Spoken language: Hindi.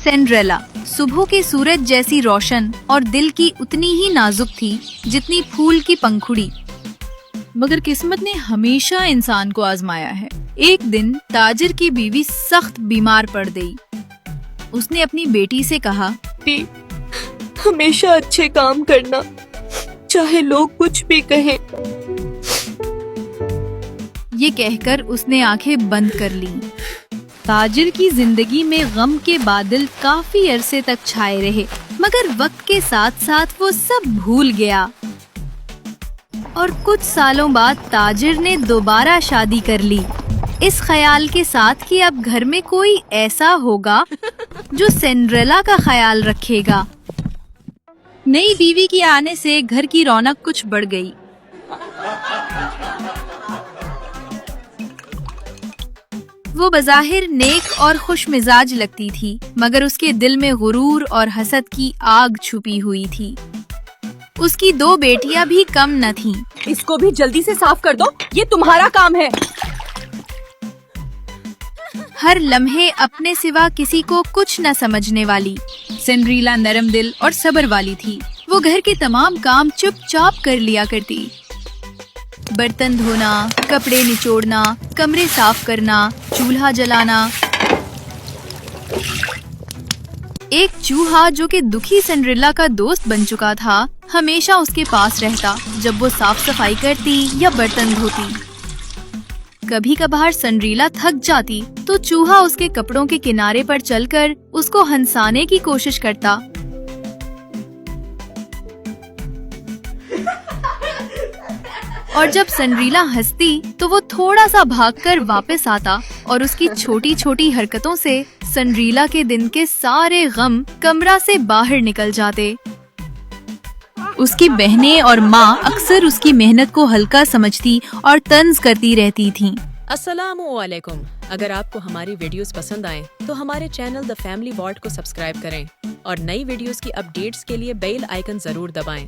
सिंड्रेला सुबह के सूरज जैसी रोशन और दिल की उतनी ही नाजुक थी जितनी फूल की पंखुड़ी। मगर किस्मत ने हमेशा इंसान को आजमाया है। एक दिन ताजिर की बीवी सख्त बीमार पड़ गई। उसने अपनी बेटी से कहा, बेटी, हमेशा अच्छे काम करना, चाहे लोग कुछ भी कहें। ये कहकर उसने आंखें बंद कर ली। ताजिर की जिंदगी में गम के बादल काफी अरसे तक छाए रहे, मगर वक्त के साथ साथ वो सब भूल गया। और कुछ सालों बाद ताजिर ने दोबारा शादी कर ली, इस ख्याल के साथ कि अब घर में कोई ऐसा होगा जो सिंड्रेला का ख्याल रखेगा। नई बीवी के आने से घर की रौनक कुछ बढ़ गई। वो बज़ाहिर नेक और खुश मिजाज लगती थी, मगर उसके दिल में गुरूर और हसद की आग छुपी हुई थी। उसकी 2 बेटियां भी कम न थीं। इसको भी जल्दी से साफ कर दो, ये तुम्हारा काम है। हर लम्हे अपने सिवा किसी को कुछ न समझने वाली सिंड्रेला नरम दिल और सब्र वाली थी। वो घर के तमाम काम चुपचाप कर लिया करती। बर्तन धोना, कपड़े निचोड़ना, कमरे साफ करना, चूल्हा जलाना। एक चूहा जो कि दुखी सिंड्रेला का दोस्त बन चुका था, हमेशा उसके पास रहता जब वो साफ सफाई करती या बर्तन धोती। कभी कभार सिंड्रेला थक जाती तो चूहा उसके कपड़ों के किनारे पर चलकर उसको हंसाने की कोशिश करता। और जब सिंड्रेला हंसती तो वो थोड़ा सा भागकर वापस आता और उसकी छोटी छोटी हरकतों से सिंड्रेला के दिन के सारे गम कमरा से बाहर निकल जाते। उसकी बहनें और माँ अक्सर उसकी मेहनत को हल्का समझती और तंज करती रहती थीं। अस्सलामुअलैकुम। अगर आपको हमारी वीडियोस पसंद आएं तो हमारे चैनल द फैमिली वॉल्ट को सब्सक्राइब करें और नई वीडियोस की अपडेट्स के लिए बेल आइकन जरूर दबाएं।